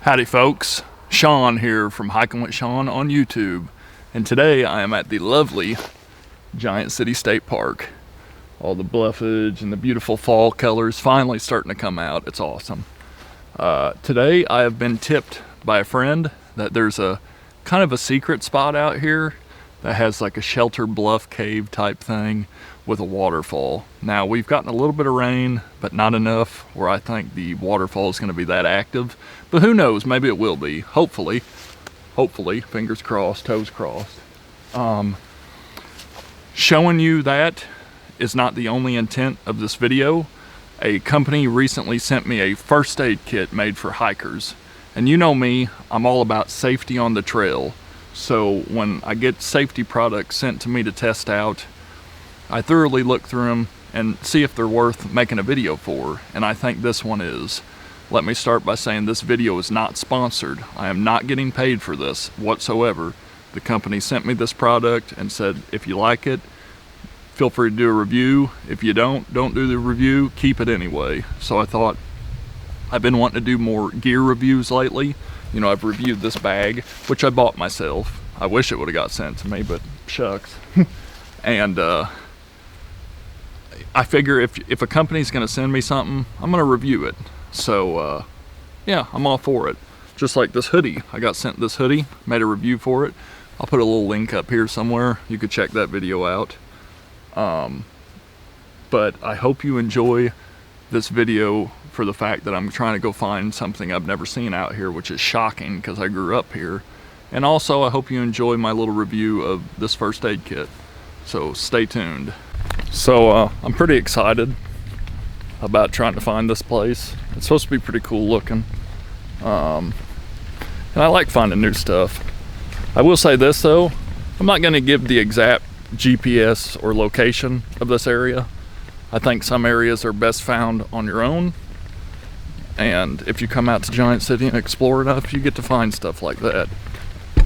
Howdy folks, Shawn here from Hiking with Shawn on YouTube, and today I am at the lovely Giant City State Park. All the bluffage and the beautiful fall colors finally starting to come out. It's awesome. Today I have been tipped by a friend that there's a kind of a secret spot out here that has like a sheltered bluff cave type thing with a waterfall. Now we've gotten a little bit of rain, but not enough where I think the waterfall is going to be that active. But who knows, maybe it will be. Hopefully, fingers crossed, toes crossed. Showing you that is not the only intent of this video. A company recently sent me a first aid kit made for hikers. And you know me, I'm all about safety on the trail. So when I get safety products sent to me to test out, I thoroughly look through them and see if they're worth making a video for, and I think this one is. Let me start by saying this video is not sponsored. I am not getting paid for this whatsoever. The company sent me this product and said, if you like it, feel free to do a review. If you don't do the review, keep it anyway. So I thought, I've been wanting to do more gear reviews lately. You know, I've reviewed this bag, which I bought myself. I wish it would have got sent to me, but shucks. And I figure if a company's gonna send me something, I'm gonna review it. So yeah, I'm all for it. Just like this hoodie. I got sent this hoodie, made a review for it. I'll put a little link up here somewhere. You could check that video out. But I hope you enjoy this video for the fact that I'm trying to go find something I've never seen out here, which is shocking because I grew up here. And also I hope you enjoy my little review of this first aid kit. So stay tuned. So I'm pretty excited about trying to find this place. It's supposed to be pretty cool looking. And I like finding new stuff. I will say this though, I'm not gonna give the exact GPS or location of this area. I think some areas are best found on your own. And if you come out to Giant City and explore enough, you get to find stuff like that.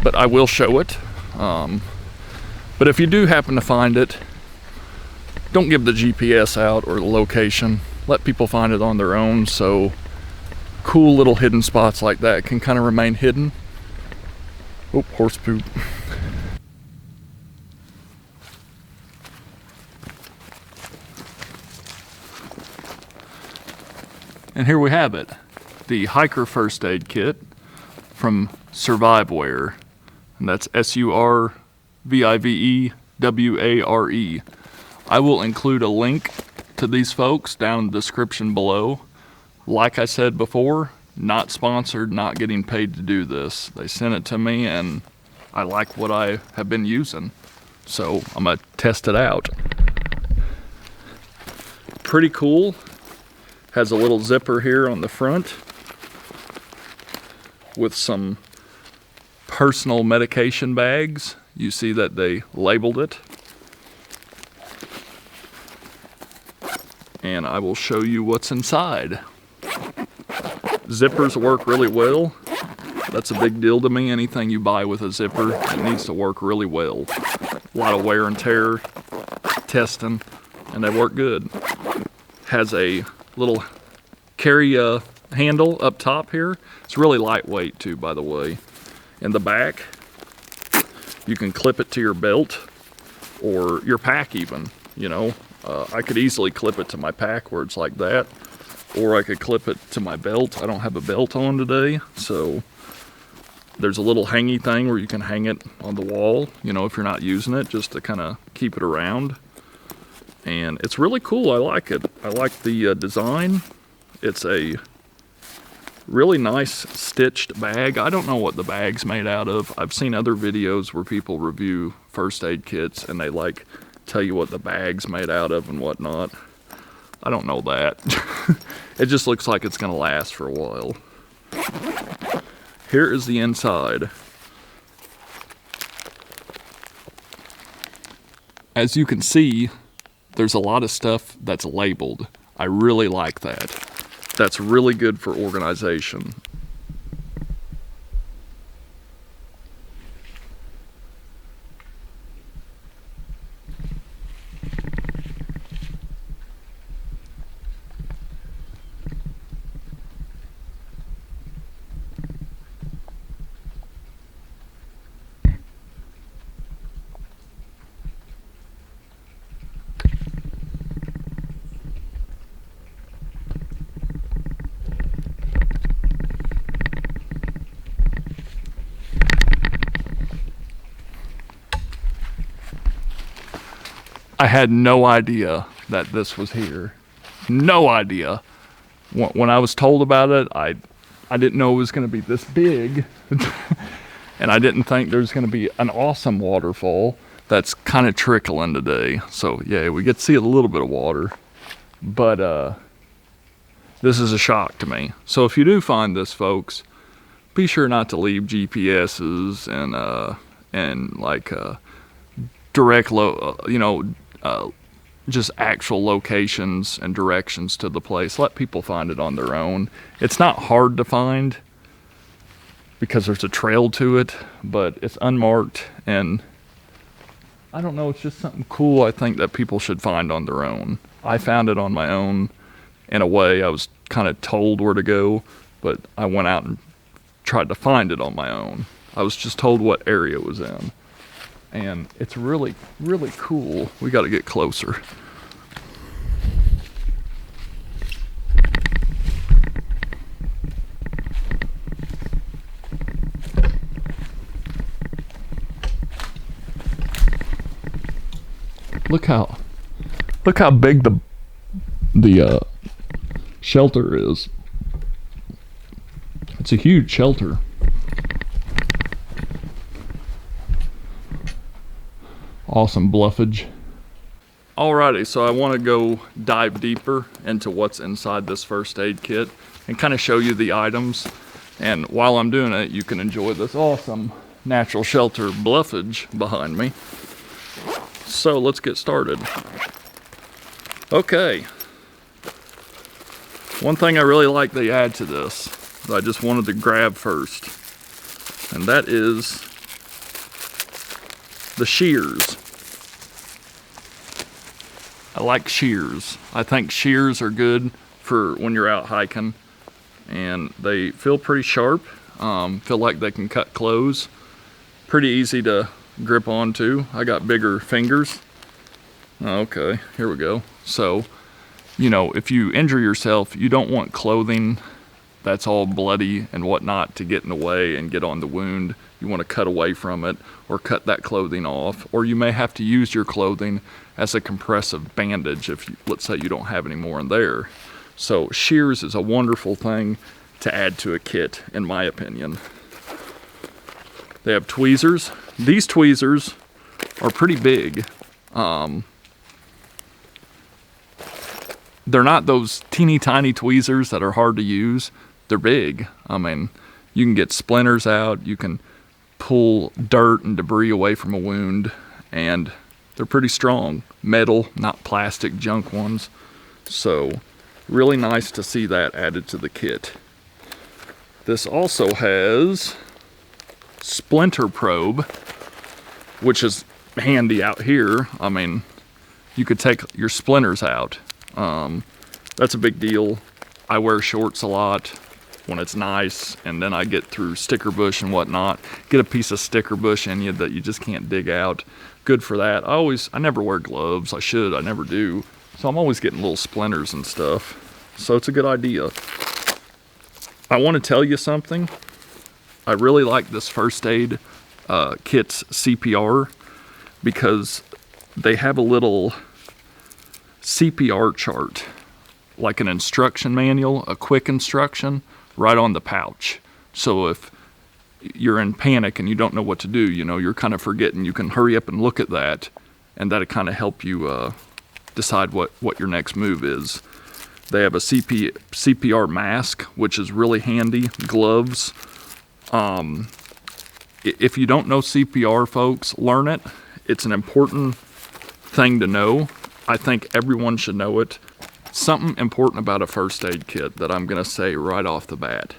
But I will show it. But if you do happen to find it, don't give the GPS out or the location. Let people find it on their own, so cool little hidden spots like that can kind of remain hidden. Oh, horse poop. And here we have it, the hiker first aid kit from Surviveware, and that's Surviveware. I will include a link to these folks down in the description below. Like I said before, not sponsored, not getting paid to do this. They sent it to me and I like what I have been using, so I'm gonna test it out. Pretty cool. Has a little zipper here on the front with some personal medication bags. You see that they labeled it. And I will show you what's inside. Zippers work really well. That's a big deal to me. Anything you buy with a zipper, it needs to work really well. A lot of wear and tear, testing, and they work good. Has a little carry handle up top here. It's really lightweight too, by the way. In the back, you can clip it to your belt or your pack even, you know. I could easily clip it to my pack where it's like that, or I could clip it to my belt. I don't have a belt on today, so there's a little hangy thing where you can hang it on the wall, you know, if you're not using it, just to kind of keep it around. And it's really cool. I like it. I like the design. It's a really nice stitched bag. I don't know what the bag's made out of. I've seen other videos where people review first aid kits and they like tell you what the bag's made out of and whatnot. I don't know that. It just looks like it's gonna last for a while. Here is the inside. As you can see, there's a lot of stuff that's labeled. I really like that. That's really good for organization. I had no idea that this was here. No idea. When I was told about it, I didn't know it was going to be this big. And I didn't think there's going to be an awesome waterfall that's kind of trickling today. So yeah, we get to see a little bit of water. But this is a shock to me. So if you do find this, folks, be sure not to leave GPSs and like direct just actual locations and directions to the place. Let people find it on their own. It's not hard to find because there's a trail to it, but it's unmarked, and I don't know, it's just something cool I think that people should find on their own. I found it on my own. In a way, I was kind of told where to go, but I went out and tried to find it on my own. I was just told what area it was in. And it's really, really cool. We got to get closer. Look how big the shelter is. It's a huge shelter. Awesome bluffage. Alrighty, so I want to go dive deeper into what's inside this first aid kit and kind of show you the items. And while I'm doing it, you can enjoy this awesome natural shelter bluffage behind me. So let's get started. Okay. One thing I really like they add to this that I just wanted to grab first, and that is the shears. I like shears. I think shears are good for when you're out hiking, and they feel pretty sharp. Feel like they can cut clothes. Pretty easy to grip onto. I got bigger fingers. Okay, here we go. So, you know, if you injure yourself, you don't want clothing that's all bloody and whatnot to get in the way and get on the wound. You want to cut away from it or cut that clothing off, or you may have to use your clothing as a compressive bandage if, let's say, you don't have any more in there. So shears is a wonderful thing to add to a kit, in my opinion. They have tweezers. These tweezers are pretty big. They're not those teeny tiny tweezers that are hard to use. They're big. I mean, you can get splinters out. You can pull dirt and debris away from a wound, and they're pretty strong. Metal, not plastic junk ones. So really nice to see that added to the kit. This also has splinter probe, which is handy out here. I mean, you could take your splinters out. That's a big deal. I wear shorts a lot when it's nice, and then I get through sticker bush and whatnot. Get a piece of sticker bush in you that you just can't dig out. Good for that. I never wear gloves. I never do. So I'm always getting little splinters and stuff. So it's a good idea. I want to tell you something. I really like this first aid kit's CPR because they have a little CPR chart, like an instruction manual, a quick instruction, right on the pouch. So if you're in panic and you don't know what to do, you know, you're kind of forgetting, you can hurry up and look at that, and that'll kind of help you decide what your next move is. They have a CPR mask, which is really handy. Gloves. If you don't know CPR, folks, learn it. It's an important thing to know. I think everyone should know it. Something important about a first aid kit that I'm going to say right off the bat.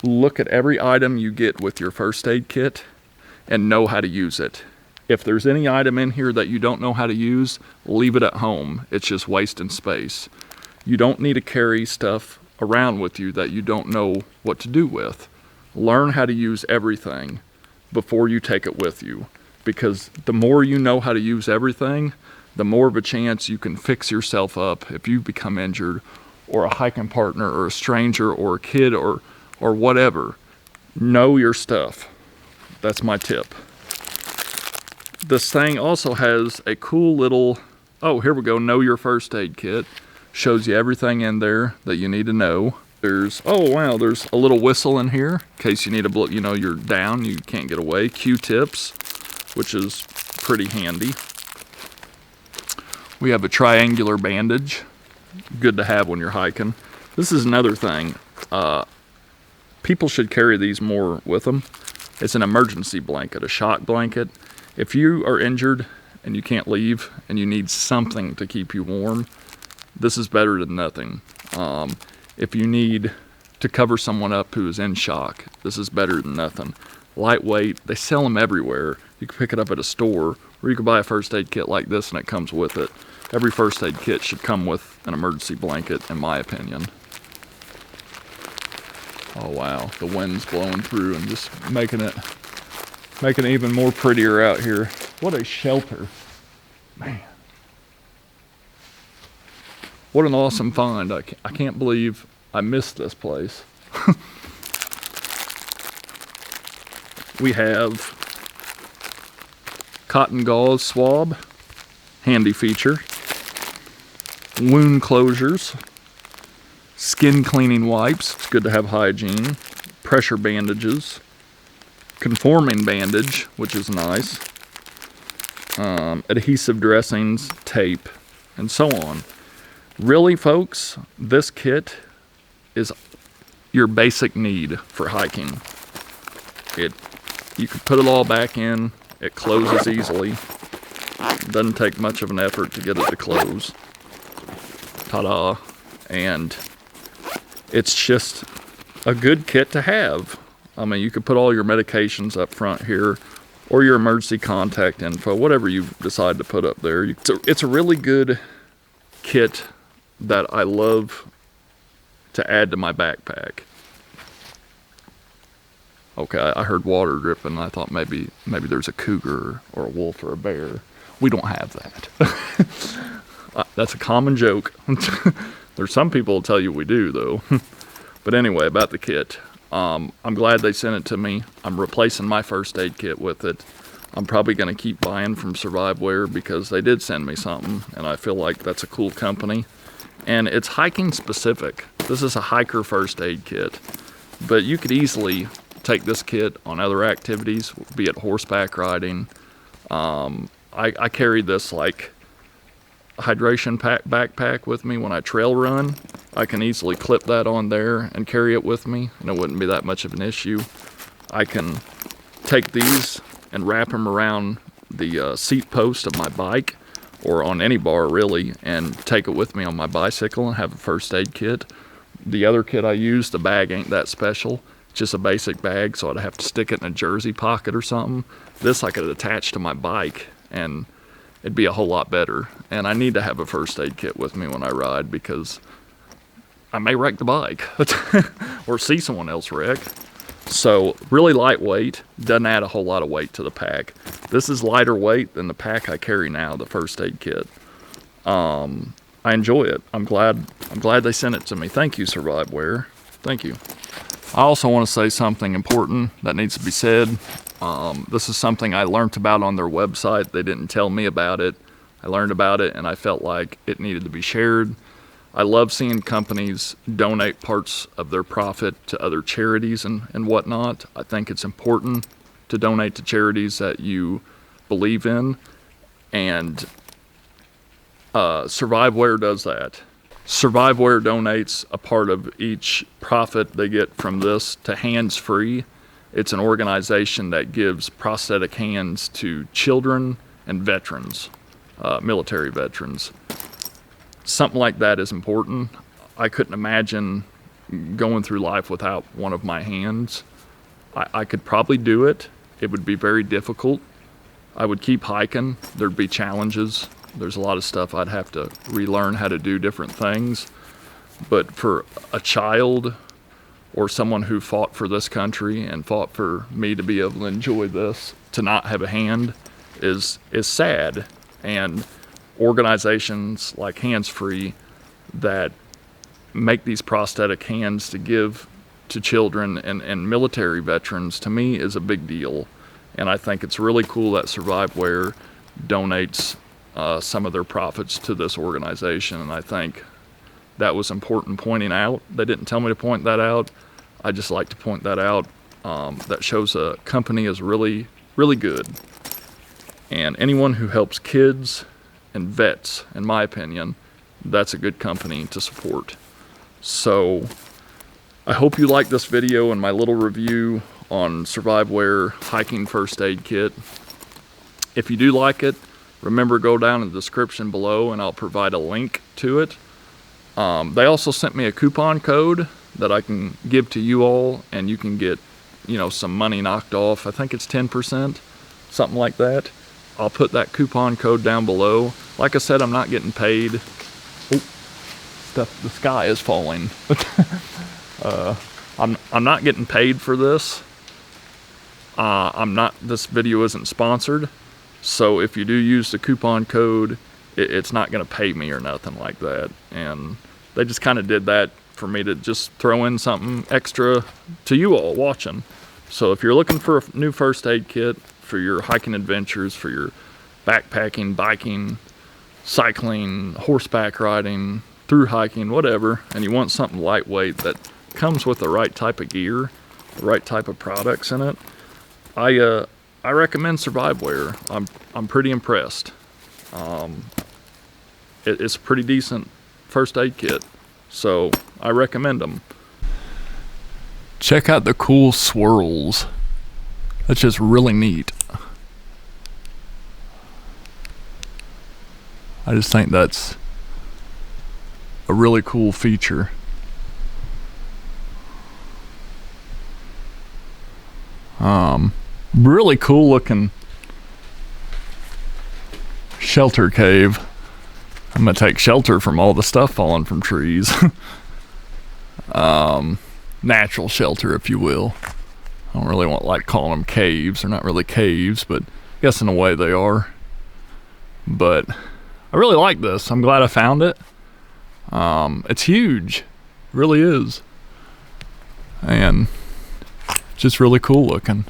Look at every item you get with your first aid kit and know how to use it. If there's any item in here that you don't know how to use, leave it at home. It's just wasting space. You don't need to carry stuff around with you that you don't know what to do with. Learn how to use everything before you take it with you, because the more you know how to use everything, the more of a chance you can fix yourself up if you become injured, or a hiking partner, or a stranger, or a kid, or whatever. Know your stuff. That's my tip. This thing also has a cool little, oh, here we go, know your first aid kit. Shows you everything in there that you need to know. There's, oh wow, there's a little whistle in here in case you need a, you know, you're down, you can't get away. Q-tips, which is pretty handy. We have a triangular bandage, good to have when you're hiking. This is another thing. People should carry these more with them. It's an emergency blanket, a shock blanket. If you are injured and you can't leave and you need something to keep you warm, this is better than nothing. If you need to cover someone up who is in shock, this is better than nothing. Lightweight, they sell them everywhere. You can pick it up at a store, or you can buy a first aid kit like this and it comes with it. Every first aid kit should come with an emergency blanket, in my opinion. Oh wow, the wind's blowing through and just making it even more prettier out here. What a shelter, man. What an awesome find. I can't believe I missed this place. We have cotton gauze swab, handy feature. Wound closures. Skin cleaning wipes, it's good to have hygiene. Pressure bandages. Conforming bandage, which is nice. Adhesive dressings, tape, and so on. Really, folks, this kit is your basic need for hiking. You can put it all back in. It closes easily. It doesn't take much of an effort to get it to close. Ta-da. And it's just a good kit to have. I mean, you could put all your medications up front here, or your emergency contact info, whatever you decide to put up there. It's a really good kit that I love to add to my backpack. Okay, I heard water dripping. I thought maybe there's a cougar or a wolf or a bear. We don't have that. That's a common joke. There's some people who tell you we do, though. But anyway, about the kit. I'm glad they sent it to me. I'm replacing my first aid kit with it. I'm probably going to keep buying from Surviveware because they did send me something, and I feel like that's a cool company. And it's hiking specific. This is a hiker first aid kit. But you could easily take this kit on other activities, be it horseback riding. I carried this like hydration backpack with me when I trail run. I can easily clip that on there and carry it with me, and it wouldn't be that much of an issue. I can take these and wrap them around the seat post of my bike, or on any bar really, and take it with me on my bicycle and have a first aid kit. The other kit I use, the bag ain't that special. It's just a basic bag, so I'd have to stick it in a jersey pocket or something. This I could attach to my bike, and it'd be a whole lot better. And I need to have a first aid kit with me when I ride because I may wreck the bike or see someone else wreck. So really lightweight, doesn't add a whole lot of weight to the pack. This is lighter weight than the pack I carry now, the first aid kit. I enjoy it. I'm glad they sent it to me. Thank you, Surviveware. Thank you. I also want to say something important that needs to be said. This is something I learned about on their website. They didn't tell me about it. I learned about it and I felt like it needed to be shared. I love seeing companies donate parts of their profit to other charities and whatnot. I think it's important to donate to charities that you believe in, and Surviveware does that. Surviveware donates a part of each profit they get from this to Hands Free. It's an organization that gives prosthetic hands to children and veterans, military veterans. Something like that is important. I couldn't imagine going through life without one of my hands. I could probably do it. It would be very difficult. I would keep hiking. There'd be challenges. There's a lot of stuff I'd have to relearn how to do different things. But for a child or someone who fought for this country and fought for me to be able to enjoy this, to not have a hand is sad. And organizations like Hands Free that make these prosthetic hands to give to children and military veterans, to me, is a big deal. And I think it's really cool that Surviveware donates some of their profits to this organization, and I think that was important pointing out. They didn't tell me to point that out. I just like to point that out. That shows a company is really, really good. And anyone who helps kids and vets, in my opinion, that's a good company to support. So I hope you like this video and my little review on Surviveware hiking first aid kit. If you do like it, remember, go down in the description below and I'll provide a link to it. They also sent me a coupon code that I can give to you all, and you can get, you know, some money knocked off. I think it's 10%, something like that. I'll put that coupon code down below. Like I said, I'm not getting paid. Oh, stuff, the sky is falling. I'm not getting paid for this. This video isn't sponsored. So if you do use the coupon code, it's not gonna pay me or nothing like that. And they just kind of did that for me to just throw in something extra to you all watching. So if you're looking for a new first aid kit for your hiking adventures, for your backpacking, biking, cycling, horseback riding, through hiking, whatever, and you want something lightweight that comes with the right type of gear, the right type of products in it, I recommend Surviveware. I'm pretty impressed. It's a pretty decent first aid kit, so I recommend them. Check out the cool swirls. That's just really neat. I just think that's a really cool feature. Really cool looking shelter cave. I'm gonna take shelter from all the stuff falling from trees. Natural shelter, if you will. I don't really want like calling them caves. They're not really caves, but I guess in a way they are. But I really like this. I'm glad I found it. It's huge. It really is. And just really cool looking.